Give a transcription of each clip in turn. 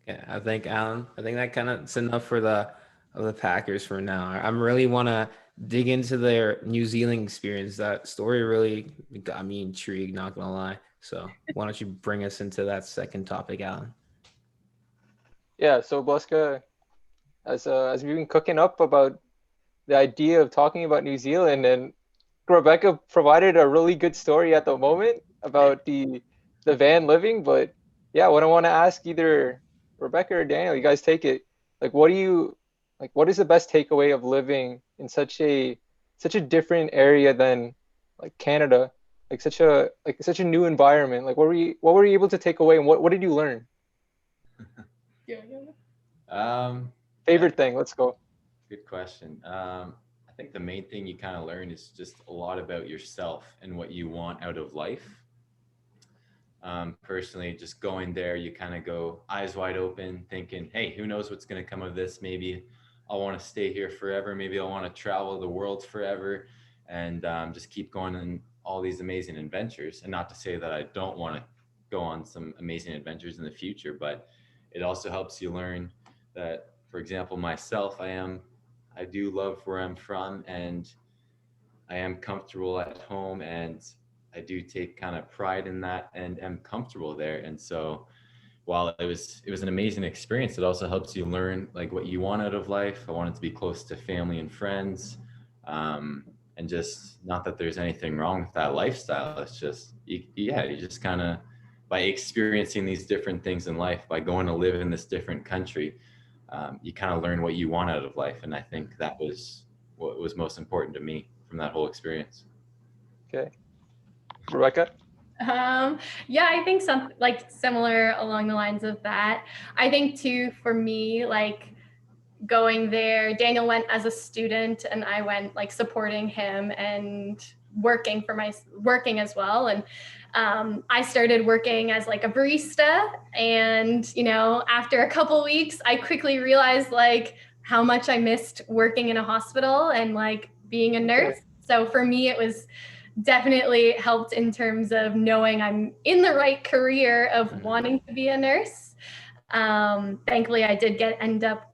Yeah, I think Alan, I think that kind of it's enough for the Packers for now. I'm really want to dig into their New Zealand experience. That story really got me intrigued, not gonna lie. So why don't you bring us into that second topic, Alan? Yeah, so Bosca, as we've been cooking up about the idea of talking about New Zealand, and Rebecca provided a really good story at the moment about the van living. But yeah, what I want to ask either Rebecca or Daniel, you guys take it. Like, what is the best takeaway of living in such a different area than like Canada, like such a new environment? Like, what were you able to take away, and what did you learn? Yeah. Favorite Yeah, thing? Let's go. good question. I think the main thing you kind of learn is just a lot about yourself and what you want out of life. Personally, just going there, you kind of go eyes wide open, thinking, hey, who knows what's going to come of this? Maybe I'll want to stay here forever. Maybe I'll want to travel the world forever and just keep going on all these amazing adventures. And not to say that I don't want to go on some amazing adventures in the future, but it also helps you learn that, for example, myself, I do love where I'm from, and I am comfortable at home, and I do take kind of pride in that and am comfortable there. And so while it was an amazing experience, it also helps you learn like what you want out of life. I wanted to be close to family and friends. And just not that there's anything wrong with that lifestyle. It's just yeah, you just kind of by experiencing these different things in life, by going to live in this different country, you kind of learn what you want out of life. And I think that was what was most important to me from that whole experience. Okay, Rebecca. Um, yeah, I think some like similar along the lines of that. I think too, for me, like going there, Daniel went as a student and I went like supporting him and working as well. And I started working as like a barista. And, after a couple weeks, I quickly realized like how much I missed working in a hospital and like being a nurse. Okay. So for me, it was definitely helped in terms of knowing I'm in the right career of wanting to be a nurse. Thankfully, I did end up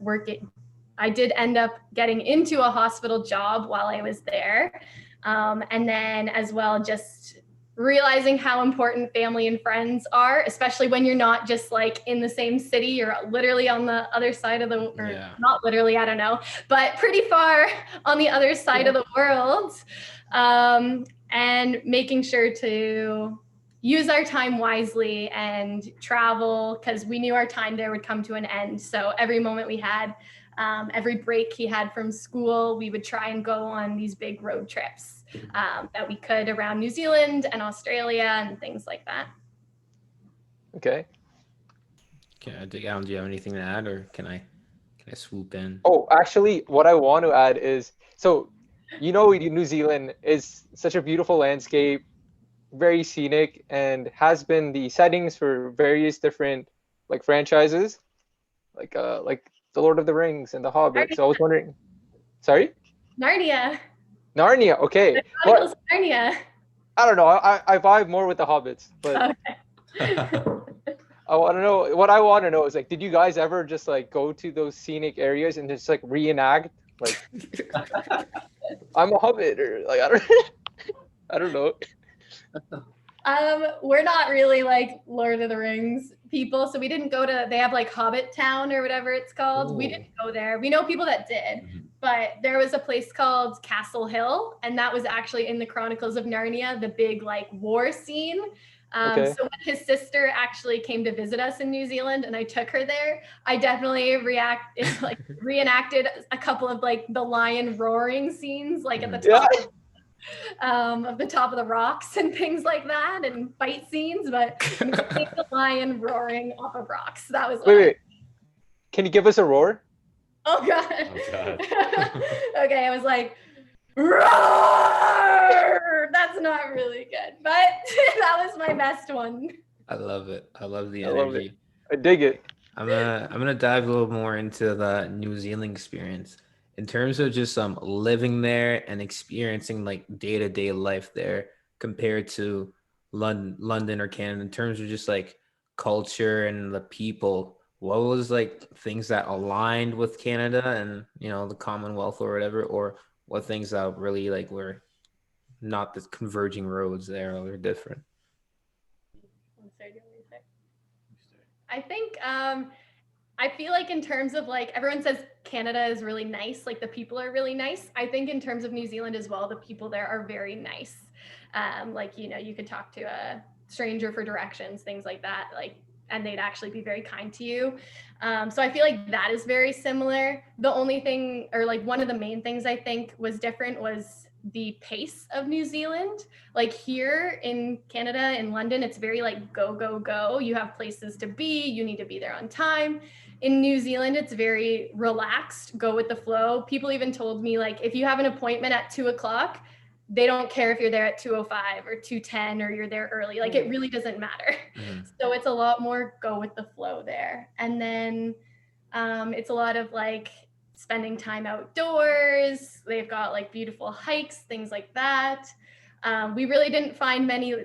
getting into a hospital job while I was there. And then as well, just realizing how important family and friends are, especially when you're not just like in the same city, you're literally on the other side of or Yeah. not literally, I don't know, but pretty far on the other side of the world. And making sure to use our time wisely and travel because we knew our time there would come to an end. So every moment we had, every break he had from school, we would try and go on these big road trips that we could around New Zealand and Australia and things like that. Okay. Can I dig out? Do you have anything to add, or can I swoop in? Oh, actually, what I want to add is so New Zealand is such a beautiful landscape, very scenic, and has been the settings for various different like franchises, like The Lord of the Rings and The Hobbit. So I was wondering, sorry, Narnia. Narnia. Okay, The Chronicles but of Narnia. I don't know. I vibe more with the Hobbits, but Okay. What I want to know is like, did you guys ever just like go to those scenic areas and just like reenact like I'm a Hobbit or like I don't I don't know. We're not really like Lord of the Rings people, so we didn't go to. They have like Hobbit Town or whatever it's called. We Ooh. didn't go there. We know people that did, but there was a place called Castle Hill, and that was actually in the Chronicles of Narnia, the big like war scene. Okay. So when his sister actually came to visit us in New Zealand, and I took her there, I definitely reenacted a couple of like the lion roaring scenes, like at the Yeah. top of the top of the rocks and things like that, and fight scenes. But the lion roaring off of rocks. That was Wait, what wait. Can you give us a roar? Oh god. Oh, God. Okay, I was like, roar! That's not really good, but that was my best one. I love it. I love the I love it. energy. I dig it. I'm gonna dive a little more into the New Zealand experience in terms of just living there and experiencing like day-to-day life there compared to London or Canada in terms of just like culture and the people. what was like things that aligned with Canada and the Commonwealth or whatever, or what things that really like were not the converging roads there or different? I think I feel like in terms of like everyone says Canada is really nice, like the people are really nice. I think in terms of New Zealand as well, the people there are very nice. Like you could talk to a stranger for directions, things like that, like, and they'd actually be very kind to you. So I feel like that is very similar. The only thing, or like one of the main things I think was different was the pace of New Zealand. Like here in Canada, in London, it's very like go, go, go. You have places to be, you need to be there on time. In New Zealand, it's very relaxed, go with the flow. People even told me like, if you have an appointment at 2:00, they don't care if you're there at 2:05 or 2:10 or you're there early. Like it really doesn't matter. So it's a lot more go with the flow there. And then it's a lot of like spending time outdoors. They've got like beautiful hikes, things like that. We really didn't find many,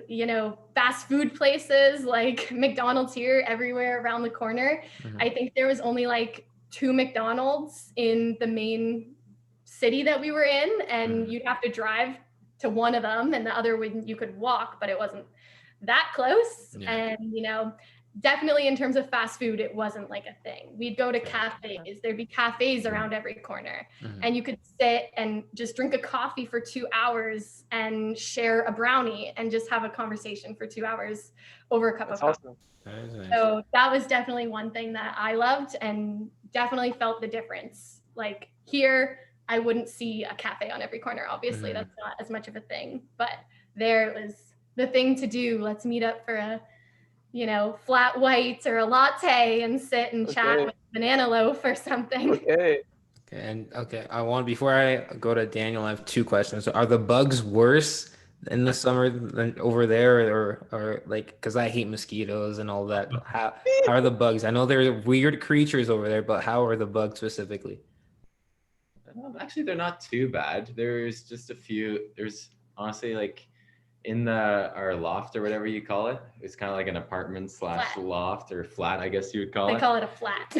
fast food places like McDonald's here everywhere around the corner. I think there was only like 2 McDonald's in the main city that we were in, and you'd have to drive to one of them, and the other you could walk, but it wasn't that close. And definitely in terms of fast food, it wasn't like a thing. We'd go to cafes. There'd be cafes around every corner, and you could sit and just drink a coffee for 2 hours and share a brownie and just have a conversation for 2 hours over a cup of coffee. Nice. So that was definitely one thing that I loved and definitely felt the difference. Like here, I wouldn't see a cafe on every corner. Obviously, that's not as much of a thing, but there it was the thing to do. Let's meet up for a flat white or a latte and sit and chat with a banana loaf or something. Okay. Before I go to Daniel, I have 2 questions. Are the bugs worse in the summer than over there, or like, because I hate mosquitoes and all that? How are the bugs? I know they're weird creatures over there, but how are the bugs specifically? Actually, they're not too bad. There's just a few. There's honestly like in our loft or whatever you call it. It's kind of like an apartment / loft or flat, I guess you would call it. They call it a flat.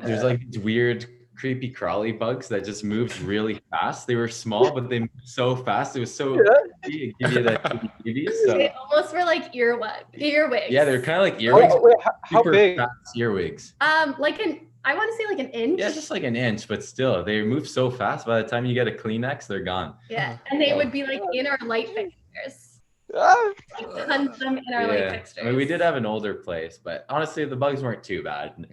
There's like these weird, creepy crawly bugs that just moved really fast. They were small, but they moved so fast. It was so it give you the heebie-jeebies. They almost were like earwigs. Yeah, they're kind of like earwigs. Wait, how big? Fast earwigs. I want to say like an inch. Yeah, just like an inch, but still, they move so fast. By the time you get a Kleenex, they're gone. Yeah, and they would be like in our light fixtures. Like tons of them in our light fixtures. I mean, we did have an older place, but honestly, the bugs weren't too bad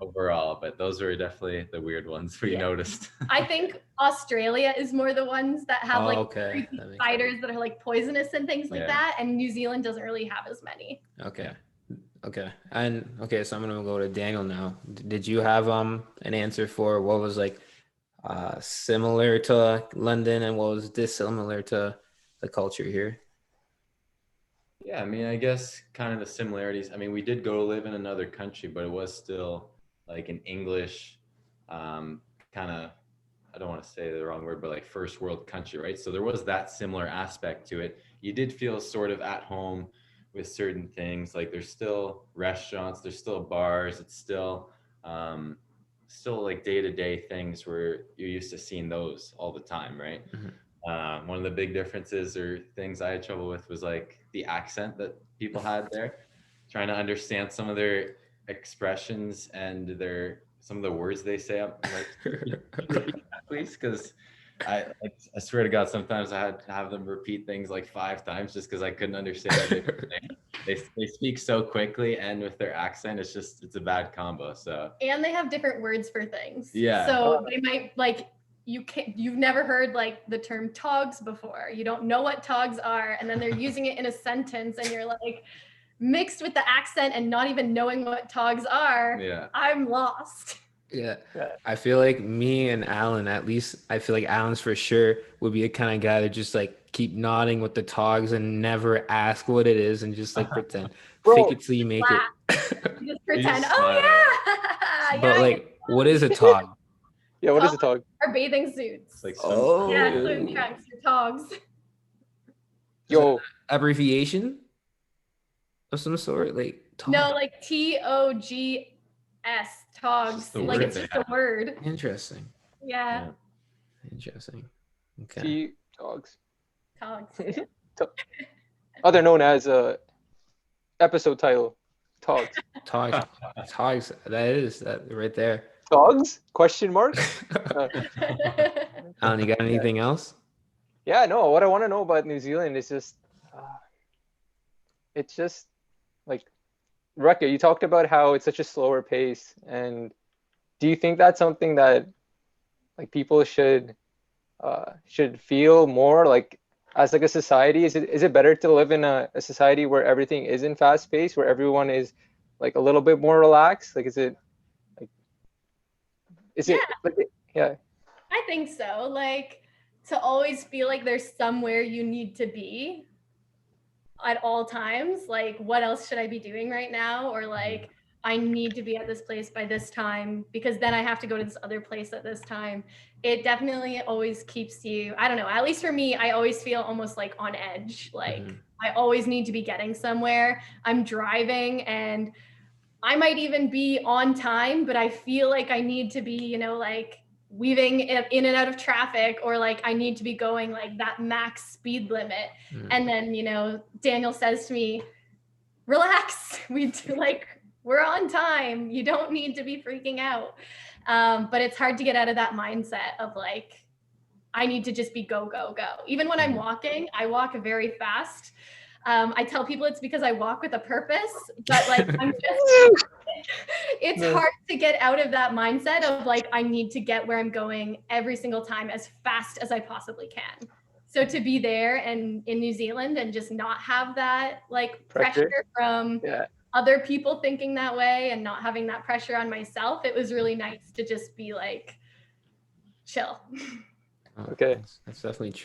overall. But those were definitely the weird ones we noticed. I think Australia is more the ones that have creepy spiders that are like poisonous and things like that, and New Zealand doesn't really have as many. So I'm gonna go to Daniel now. Did you have an answer for what was like similar to London and what was dissimilar to the culture here? Yeah, I mean, I guess kind of the similarities. I mean, we did go live in another country, but it was still like an English kind of, I don't want to say the wrong word, but like first world country, right? So there was that similar aspect to it. You did feel sort of at home with certain things. Like there's still restaurants, there's still bars, it's still like day-to-day things where you're used to seeing those all the time, right? One of the big differences or things I had trouble with was like the accent that people had there, trying to understand some of their expressions and some of the words they say. I'm like, please, because I swear to God, sometimes I had to have them repeat things like 5 times just because I couldn't understand what they were saying. They speak so quickly, and with their accent, it's a bad combo. So and they have different words for things. Yeah. So they might like you've never heard like the term togs before. You don't know what togs are, and then they're using it in a sentence, and you're like mixed with the accent and not even knowing what togs are. Yeah. I'm lost. Yeah. I feel like me and Alan, at least I feel like Alan's for sure would be the kind of guy that just like keep nodding with the togs and never ask what it is and just like pretend. Fake it till you make it. Just pretend. But like, what is a tog? Yeah, what is a tog? Our bathing suits. Like swim trunks or togs. Yo, abbreviation of some sort, like tog. No, like TOG. S, togs. Just the Like word it's they just a have. word. Interesting. Yeah, Interesting. Okay. T dogs. togs. Yeah. Other known as episode title. Togs. Togs. Togs. That is that right there. Dogs? Question mark? Alan, you got anything else? Yeah, no, what I want to know about New Zealand is just, it's just like, Rekka, you talked about how it's such a slower pace. And do you think that's something that like people should feel more like as like a society? Is it better to live in a society where everything isn't fast paced, where everyone is like a little bit more relaxed? Like, is it like, Yeah. yeah. I think so. Like to always feel like there's somewhere you need to be at all times. Like, what else should I be doing right now? Or like, I need to be at this place by this time because then I have to go to this other place at this time. It definitely always keeps you, I don't know, at least for me, I always feel almost like on edge. Like, I always need to be getting somewhere. I'm driving and I might even be on time, but I feel like I need to be, you know, like weaving in and out of traffic, or like I need to be going like that max speed limit. And then, you know, Daniel says to me, relax, we're on time. You don't need to be freaking out. But it's hard to get out of that mindset of like, I need to just be go, go, go. Even when I'm walking, I walk very fast. I tell people it's because I walk with a purpose, but like it's hard to get out of that mindset of like, I need to get where I'm going every single time as fast as I possibly can. So to be there and in New Zealand and just not have that like pressure from other people thinking that way and not having that pressure on myself, it was really nice to just be like, chill. Okay. That's definitely true.